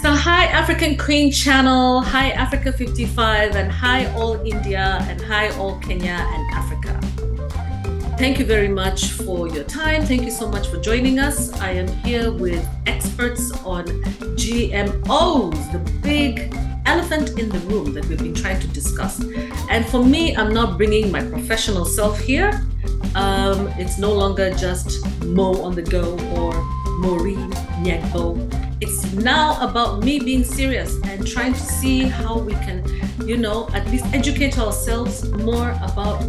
So hi African Queen channel, hi Africa 55, and hi all India, and hi all Kenya and Africa. Thank you very much for your time. Thank you so much for joining us. I am here with experts on GMOs, the big elephant in the room that we've been trying to discuss. And for me, I'm not bringing my professional self here. It's no longer just Mo on the go or Maureen Nyagbo. It's now about me being serious and trying to see how we can, at least educate ourselves more about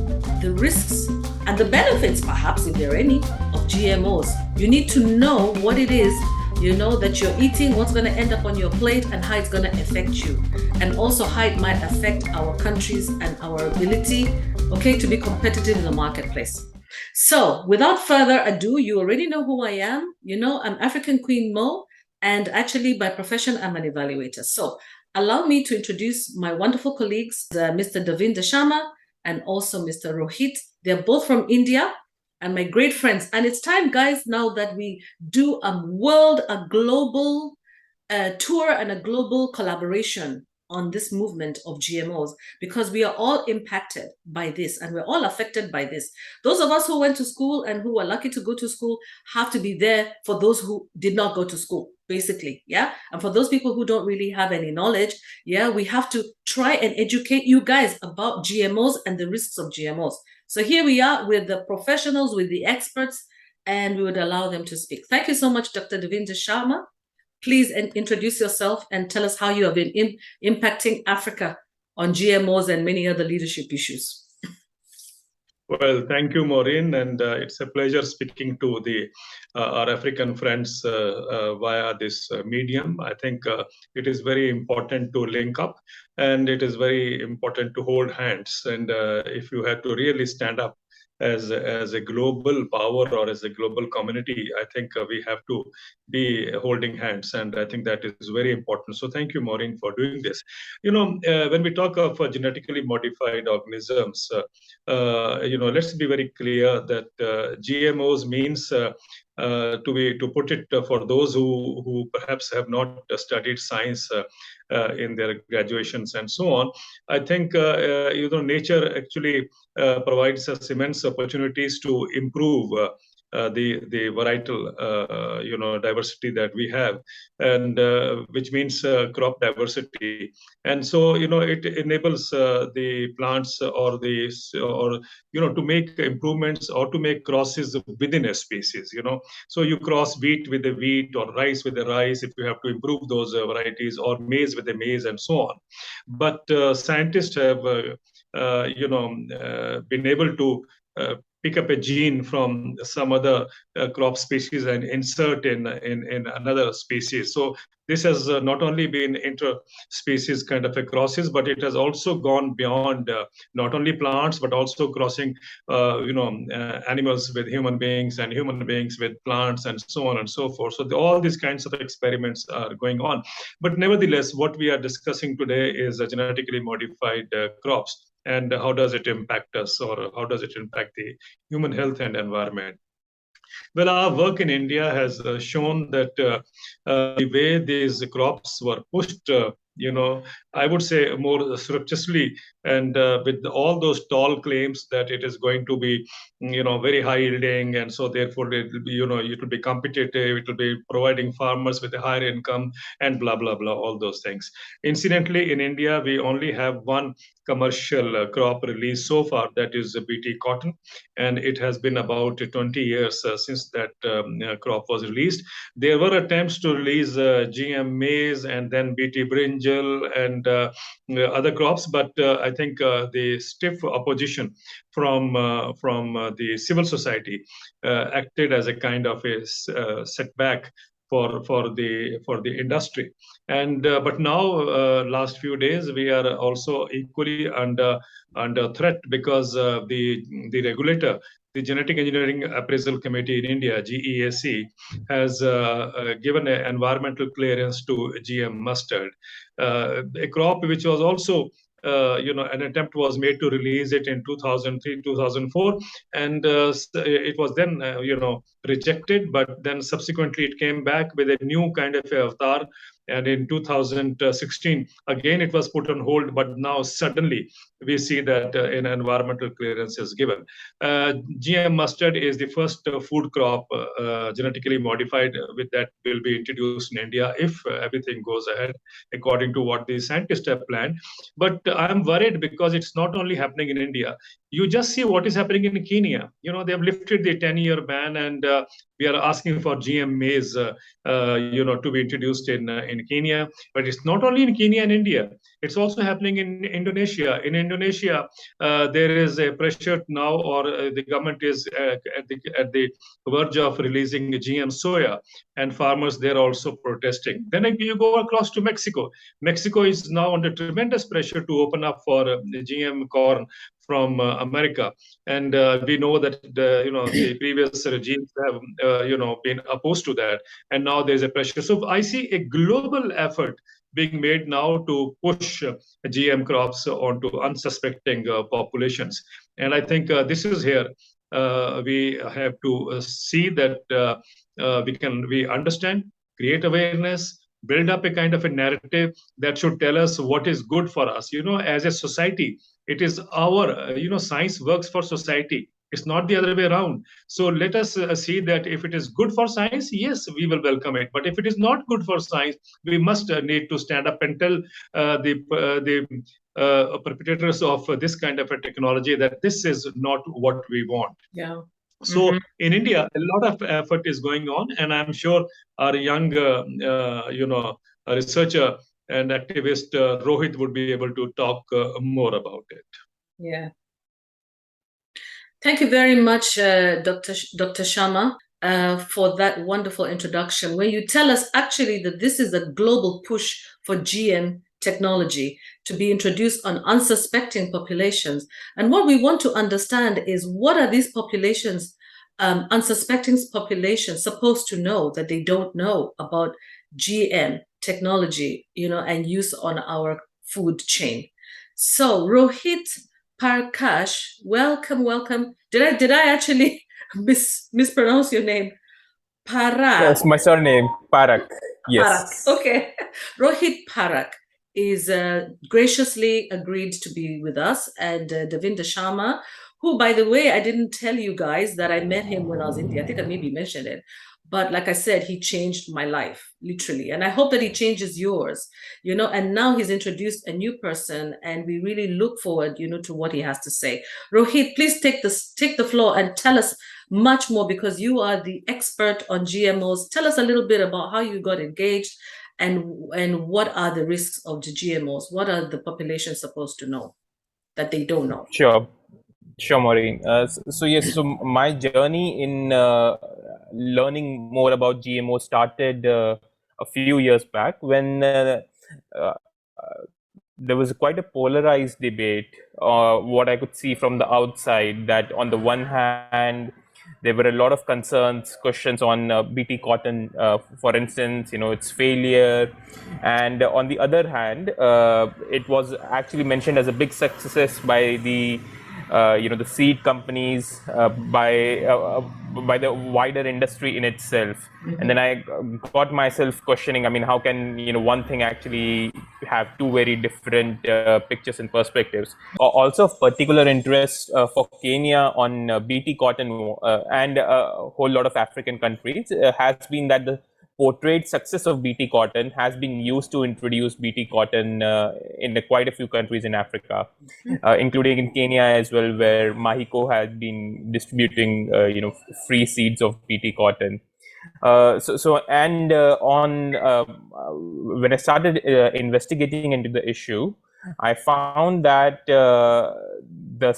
the risks and the benefits, perhaps, if there are any, of GMOs. You need to know what it is, that you're eating, what's going to end up on your plate, and how it's going to affect you. And also how it might affect our countries and our ability, to be competitive in the marketplace. So without further ado, you already know who I am. I'm African Queen Mo, and actually by profession, I'm an evaluator. So allow me to introduce my wonderful colleagues, Mr. Davinder Sharma and also Mr. Rohit. They're both from India and my great friends. And it's time, guys, now that we do a global tour and a global collaboration on this movement of GMOs, because we are all impacted by this and we're all affected by this. Those of us who went to school and who were lucky to go to school have to be there for those who did not go to school, basically, yeah? And for those people who don't really have any knowledge, yeah, we have to try and educate you guys about GMOs and the risks of GMOs. So here we are with the professionals, with the experts, and we would allow them to speak. Thank you so much, Dr. Davinder Sharma. Please introduce yourself and tell us how you have been impacting Africa on GMOs and many other leadership issues. Well, thank you, Maureen, and it's a pleasure speaking to our African friends via this medium. I think it is very important to link up, and it is very important to hold hands. And if you have to really stand up as a global power or as a global community, I think we have to be holding hands, and I think that is very important. So thank you, Maureen, for doing this. When we talk of genetically modified organisms, let's be very clear that GMOs means to put it for those who perhaps have not studied science in their graduations and so on. I think nature actually provides us immense opportunities to improve the varietal diversity that we have, and which means crop diversity. And so it enables the plants or to make improvements or to make crosses within a species. So you cross wheat with the wheat or rice with the rice if you have to improve those varieties, or maize with the maize and so on. But scientists have been able to pick up a gene from some other crop species and insert in another species. So this has not only been inter-species kind of a crosses, but it has also gone beyond not only plants, but also crossing animals with human beings and human beings with plants and so on and so forth. So all these kinds of experiments are going on. But nevertheless, what we are discussing today is genetically modified crops. And how does it impact us, or how does it impact the human health and environment? Well, our work in India has shown that the way these crops were pushed, I would say more surreptitiously, and with all those tall claims that it is going to be, very high yielding, and so therefore it will be, it will be competitive, it will be providing farmers with a higher income, and blah blah blah, all those things. Incidentally, in India, we only have one commercial crop release so far, that is BT cotton, and it has been about 20 years since that crop was released. There were attempts to release GM maize and then BT brinjal and other crops, but I think the stiff opposition from the civil society acted as a kind of a setback for the industry. And but now last few days we are also equally under threat, because the regulator, the Genetic Engineering Appraisal Committee in India, GEAC, has given an environmental clearance to GM mustard, a crop which was also an attempt was made to release it in 2003, 2004, and it was then rejected. But then subsequently it came back with a new kind of avatar, And in 2016, again, it was put on hold, but now suddenly we see that an environmental clearance is given. GM mustard is the first food crop genetically modified with that will be introduced in India if everything goes ahead according to what the scientists have planned. But I'm worried because it's not only happening in India. You just see what is happening in Kenya. They have lifted the 10-year ban, and we are asking for GM maize, to be introduced in Kenya. But it's not only in Kenya and India. It's also happening in Indonesia. In Indonesia, there is a pressure now, or the government is at the verge of releasing GM soya, and farmers there are also protesting. Then you go across to Mexico. Mexico is now under tremendous pressure to open up for GM corn from America, and we know that the previous regimes have been opposed to that, and now there's a pressure. So I see a global effort being made now to push GM crops onto unsuspecting populations, and I think this is here we have to see that we understand, create awareness, build up a kind of a narrative that should tell us what is good for us. As a society, it is our science works for society. It's not the other way around. So let us see that if it is good for science, yes, we will welcome it. But if it is not good for science, we must need to stand up and tell the perpetrators of this kind of a technology that this is not what we want. Yeah. So in India, a lot of effort is going on, and I'm sure our young, researcher and activist Rohit would be able to talk more about it. Yeah. Thank you very much, Dr. Sharma, for that wonderful introduction, where you tell us actually that this is a global push for GM technology to be introduced on unsuspecting populations. And what we want to understand is, what are these populations, unsuspecting populations, supposed to know that they don't know about GM technology, and use on our food chain? So Rohit Parkash, welcome. Did I actually mispronounce your name? Parak. Yes, my surname, Parak. Parak. Yes. Okay. Rohit Parak is graciously agreed to be with us, and Davinder Sharma, who, by the way, I didn't tell you guys that I met him when I was in India. I think I maybe mentioned it. But like I said, he changed my life, literally. And I hope that he changes yours, and now he's introduced a new person, and we really look forward, to what he has to say. Rohit, please take the floor and tell us much more, because you are the expert on GMOs. Tell us a little bit about how you got engaged, and what are the risks of the GMOs? What are the population supposed to know that they don't know? Sure, Maureen. So yes, so my journey in learning more about GMO started a few years back when there was quite a polarized debate. What I could see from the outside, that on the one hand, there were a lot of concerns, questions on BT cotton, for instance, its failure. And on the other hand, it was actually mentioned as a big success by the the seed companies, by the wider industry in itself. And then I got myself questioning, how can one thing actually have two very different pictures and perspectives. Also of particular interest for Kenya on BT cotton and a whole lot of African countries has been that the portrayed success of BT cotton has been used to introduce BT cotton in quite a few countries in Africa, including in Kenya as well, where Mahiko has been distributing, free seeds of BT cotton. When I started investigating into the issue, I found that the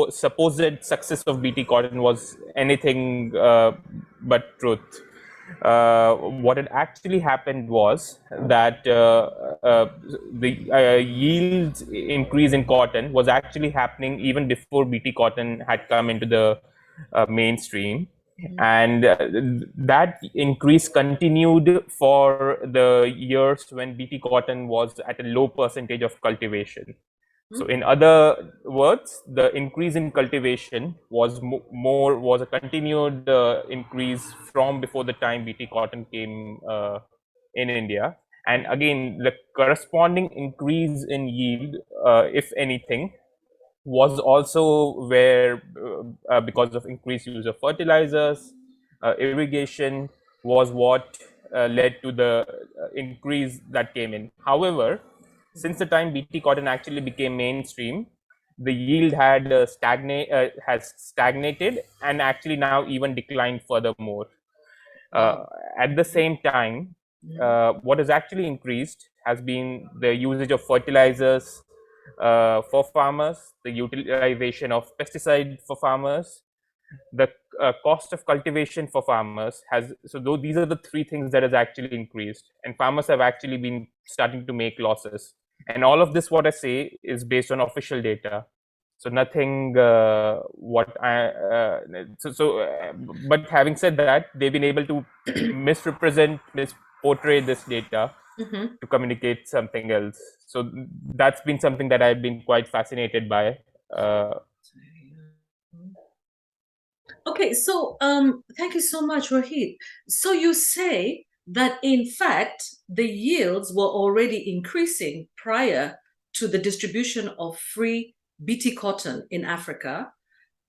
supposed success of BT cotton was anything but truth. What had actually happened was that the yield increase in cotton was actually happening even before BT cotton had come into the mainstream. And that increase continued for the years when BT cotton was at a low percentage of cultivation. So in other words, the increase in cultivation was was a continued increase from before the time BT cotton came in India. And again, the corresponding increase in yield, if anything, was also where, because of increased use of fertilizers, irrigation was what led to the increase that came in. However, since the time BT cotton actually became mainstream, the yield had has stagnated and actually now even declined furthermore. At the same time, what has actually increased has been the usage of fertilizers for farmers, the utilization of pesticide for farmers, the cost of cultivation for farmers has. So though these are the three things that has actually increased, and farmers have actually been starting to make losses. And all of this, what I say, is based on official data. So nothing. What I but having said that, they've been able to misportray this data to communicate something else. So that's been something that I've been quite fascinated by. Okay, so thank you so much, Rohit. So you say that in fact the yields were already increasing prior to the distribution of free BT cotton in Africa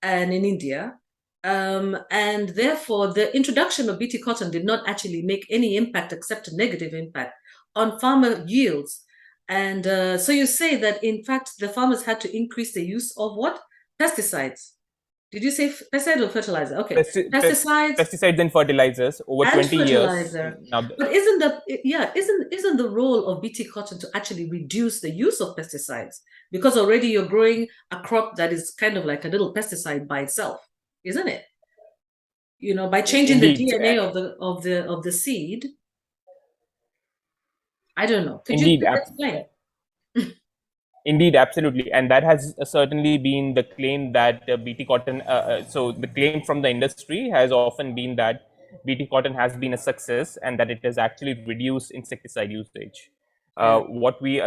and in India. And therefore, the introduction of BT cotton did not actually make any impact except a negative impact on farmer yields. And so you say that in fact the farmers had to increase the use of what? Pesticides. Did you say pesticide or fertilizer? Okay, Pesticides and fertilizers over and 20 years fertilizer. now. But isn't the role of BT cotton to actually reduce the use of pesticides? Because already you're growing a crop that is kind of like a little pesticide by itself, isn't it? You know, by changing Indeed. the DNA of the seed. I don't know. Could Indeed, you explain? Indeed, absolutely, and that has certainly been the claim that BT cotton. So the claim from the industry has often been that BT cotton has been a success and that it has actually reduced insecticide usage. What we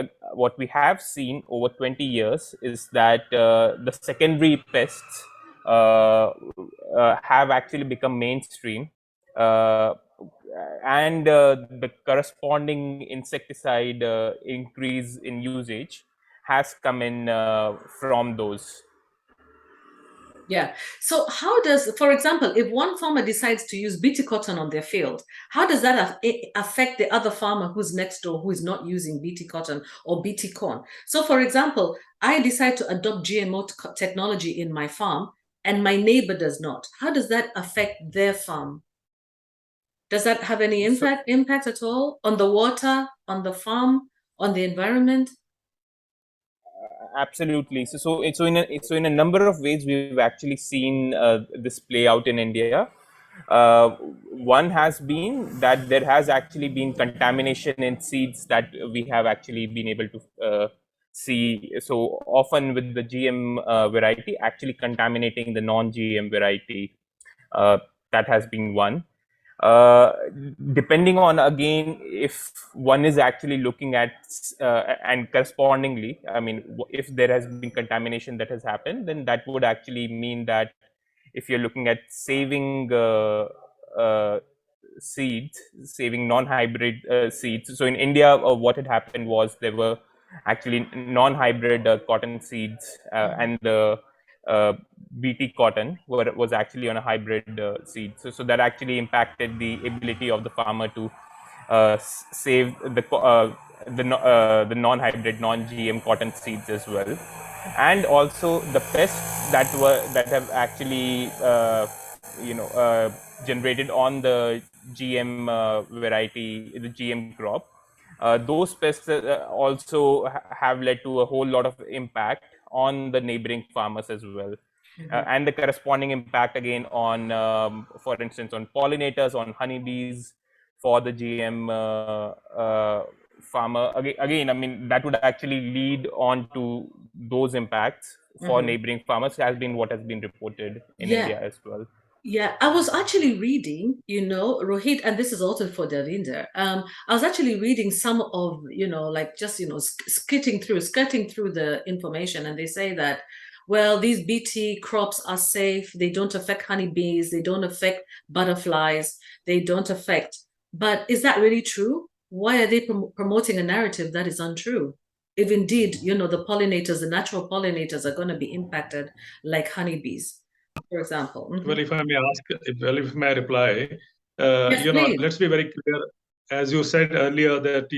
have seen over 20 years is that the secondary pests have actually become mainstream, and the corresponding insecticide increase in usage has come in from those. Yeah. So how does, for example, if one farmer decides to use BT cotton on their field, how does that affect the other farmer who's next door who is not using BT cotton or BT corn? So for example, I decide to adopt GMO technology in my farm and my neighbor does not. How does that affect their farm? Does that have any impact at all on the water, on the on the environment? Absolutely. So in a number of ways we've actually seen this play out in India. One has been that there has actually been contamination in seeds that we have actually been able to see. So often with the GM variety actually contaminating the non-GM variety. That has been one. Depending on, again, if one is actually looking at and correspondingly, I mean, if there has been contamination that has happened, then that would actually mean that if you're looking at saving seeds, saving non-hybrid seeds. So in India, what had happened was there were actually non-hybrid cotton seeds, and the BT cotton was actually on a hybrid seed. So that actually impacted the ability of the farmer to save the non-hybrid, non-GM cotton seeds as well, and also the pests that have actually generated on the GM variety, the GM crop. Those pests also have led to a whole lot of impact on the neighboring farmers as well. And the corresponding impact again on, for instance, on pollinators, on honeybees for the GM farmer. Again, I mean, that would actually lead on to those impacts for neighboring farmers, has been what has been reported in India as well. Yeah, I was actually reading, Rohit, and this is also for Davinder. I was actually reading some of, like just, skirting through the information, and they say that, well, these BT crops are safe. They don't affect honeybees. They don't affect butterflies. They don't affect. But is that really true? why are they promoting a narrative that is untrue? If indeed, the pollinators, the natural pollinators are going to be impacted like honeybees, for example. Well, if I may ask, if I may reply, Yes, please. let's be very clear. As you said earlier, that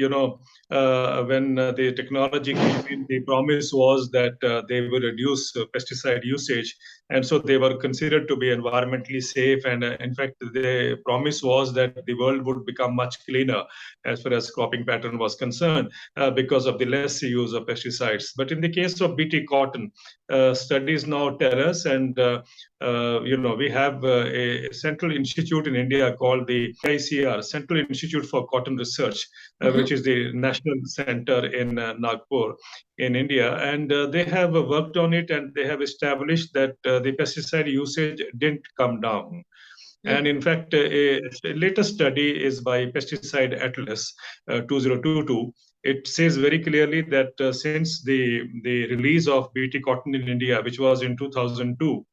when the technology came in, the promise was that they would reduce pesticide usage, and so they were considered to be environmentally safe. And in fact, the promise was that the world would become much cleaner as far as cropping pattern was concerned because of the less use of pesticides. But in the case of BT cotton, studies now tell us, and we have a central institute in India called the ICR, Central Institute for Cotton Research, which is the national center in Nagpur in India. And they have worked on it, and they have established that the pesticide usage didn't come down. And in fact, a latest study is by Pesticide Atlas 2022. It says very clearly that since the release of BT cotton in India, which was in 2002,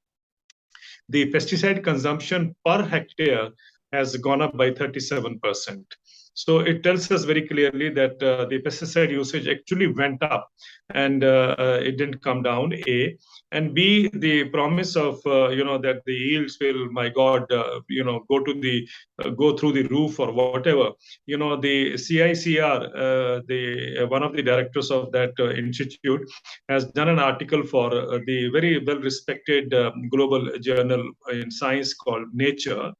the pesticide consumption per hectare has gone up by 37%. So it tells us very clearly that the pesticide usage actually went up, and it didn't come down, A. And B, the promise of, that the yields will, my God, go through the roof or whatever. The CICR, one of the directors of that institute, has done an article for the very well-respected global journal in science called Nature,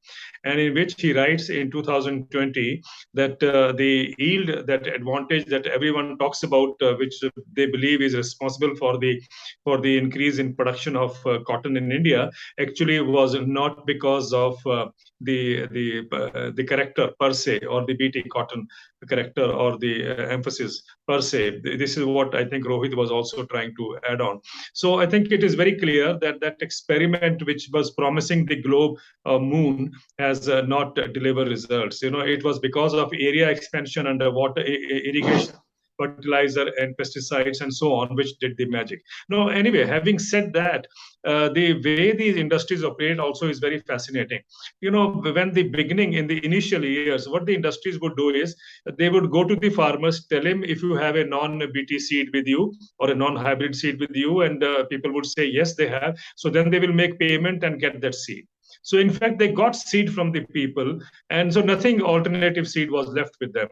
and in which he writes in 2020 that the yield, that advantage that everyone talks about, which they believe is responsible for the increase in production of cotton in India, actually was not because of the character per se, or the BT cotton character, or the emphasis per se. This is what I think Rohit was also trying to add on. So I think it is very clear that that experiment, which was promising the globe moon, has not delivered results. It was because of area expansion under water irrigation, fertilizer and pesticides and so on, which did the magic. No, anyway, having said that, the way these industries operate also is very fascinating. When the beginning, in the initial years, what the industries would do is they would go to the farmers, tell him if you have a non-BT seed with you or a non-hybrid seed with you, and people would say yes, they have. So then they will make payment and get that seed. So in fact, they got seed from the people, and so nothing alternative seed was left with them.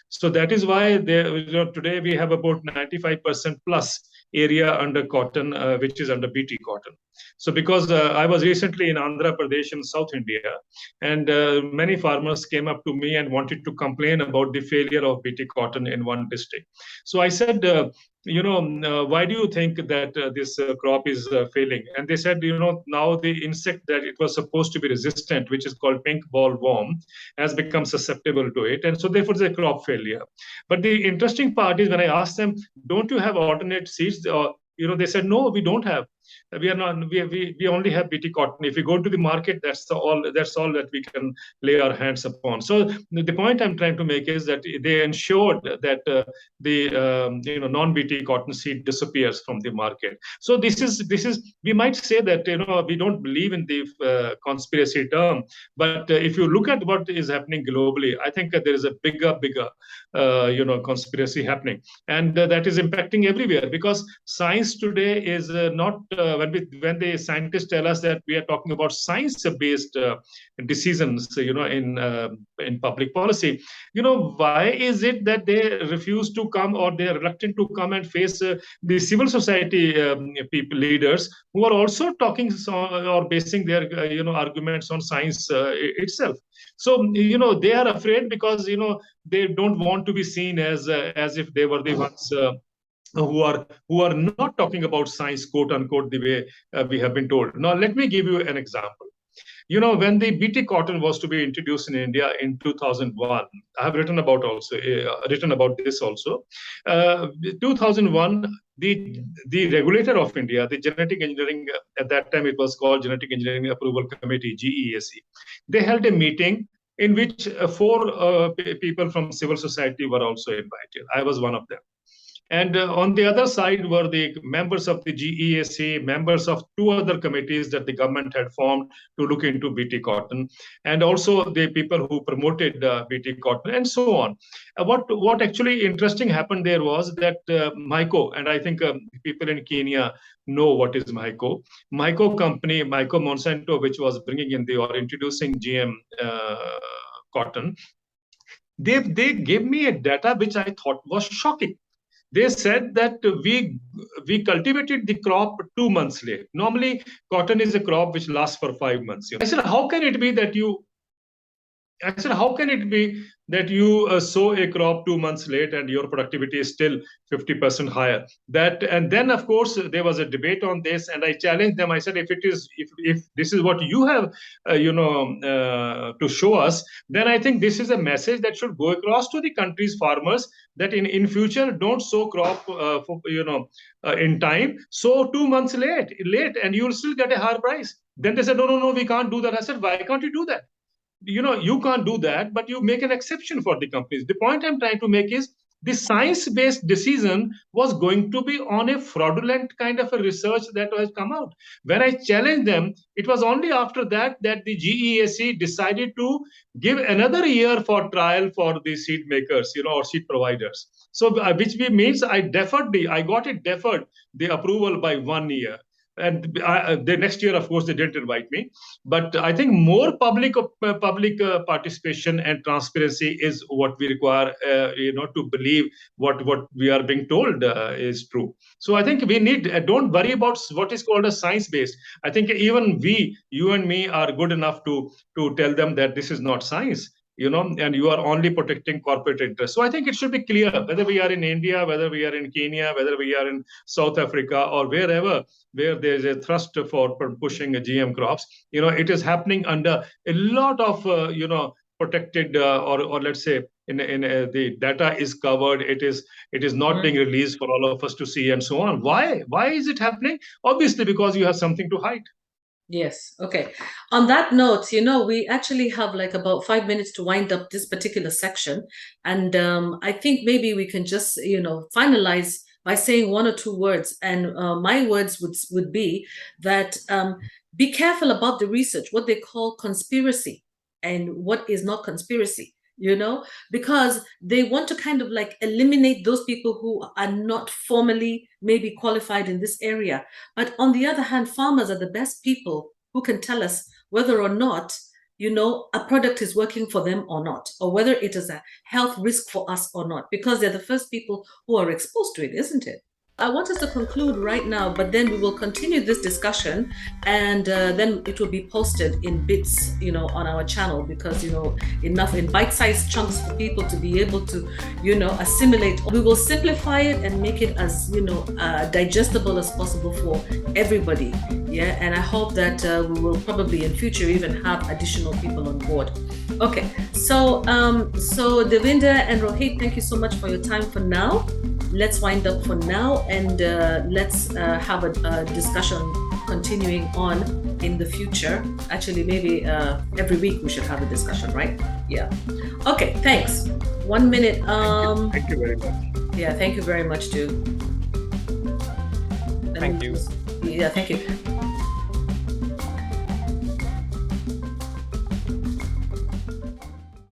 So that is why today we have about 95% plus area under cotton, which is under BT cotton. So because I was recently in Andhra Pradesh in South India, and many farmers came up to me and wanted to complain about the failure of BT cotton in one district. So I said, why do you think that this crop is failing? And they said, now the insect that it was supposed to be resistant, which is called pink bollworm, has become susceptible to it. And so therefore it's a crop failure. But the interesting part is when I asked them, don't you have alternate seeds? They said, no, we don't have. We are not. We only have BT cotton. If we go to the market, that's all that we can lay our hands upon. So the point I'm trying to make is that they ensured that the non-BT cotton seed disappears from the market. So this is we might say that we don't believe in the conspiracy term, but if you look at what is happening globally, I think that there is a bigger conspiracy happening, and that is impacting everywhere, because science today is not when the scientists tell us that we are talking about science-based decisions, in public policy. Why is it that they refuse to come, or they are reluctant to come and face the civil society people, leaders, who are also talking or basing their arguments on science itself? So they are afraid because they don't want to be seen as if they were the ones who are not talking about science, quote unquote, the way we have been told. Now, let me give you an example. When the BT cotton was to be introduced in India in 2001, I have written about this also. 2001, the regulator of India, the genetic engineering, at that time it was called Genetic Engineering Approval Committee, GEAC. They held a meeting in which four people from civil society were also invited. I was one of them. And on the other side were the members of the GEAC, members of 2 other committees that the government had formed to look into BT cotton, and also the people who promoted BT cotton, and so on. What actually interesting happened there was that MICO, and I think people in Kenya know what is MICO. MICO company, MICO Monsanto, which was bringing in or introducing GM cotton, they gave me a data which I thought was shocking. They said that we cultivated the crop 2 months late. Normally, cotton is a crop which lasts for 5 months. I said, how can it be that you sow a crop 2 months late and your productivity is still 50% higher? And then of course there was a debate on this, and I challenged them. I said, if this is what you have, to show us, then I think this is a message that should go across to the country's farmers, that in future don't sow crop in time, sow 2 months late, and you will still get a higher price. Then they said, no, we can't do that. I said, why can't you do that? You can't do that, but you make an exception for the companies. The point I'm trying to make is the science-based decision was going to be on a fraudulent kind of a research that has come out. When I challenged them, it was only after that the GEAC decided to give another year for trial for the seed makers, or seed providers. So which means I got it deferred, the approval by 1 year. And the next year, of course, they didn't invite me. But I think more public participation and transparency is what we require, to believe what we are being told is true. So I think we need, don't worry about what is called a science-based. I think even you and me are good enough to tell them that this is not science. And you are only protecting corporate interests. So I think it should be clear, whether we are in India, whether we are in Kenya, whether we are in South Africa, or wherever where there is a thrust for pushing GM crops, it is happening under a lot of, protected, or let's say, the data is covered. It is not being released for all of us to see, and so on. Why is it happening? Obviously, because you have something to hide. Yes. Okay. On that note, we actually have like about 5 minutes to wind up this particular section. And I think maybe we can just, finalize by saying 1 or 2 words. And my words would be that be careful about the research, what they call conspiracy and what is not conspiracy. Because they want to kind of like eliminate those people who are not formally maybe qualified in this area. But on the other hand, farmers are the best people who can tell us whether or not, a product is working for them or not, or whether it is a health risk for us or not, because they're the first people who are exposed to it, isn't it? I want us to conclude right now, but then we will continue this discussion, and then it will be posted in bits, on our channel, because, enough in bite-sized chunks for people to be able to, assimilate. We will simplify it and make it as, digestible as possible for everybody. Yeah, and I hope that we will probably in future even have additional people on board. Okay, so Devinder and Rohit, thank you so much for your time for now. Let's wind up for now, and let's have a discussion continuing on in the future. Actually, maybe every week we should have a discussion, right? Yeah. Okay, thanks. 1 minute. Thank you very much. Yeah, thank you very much too. Thank you. Yeah, thank you.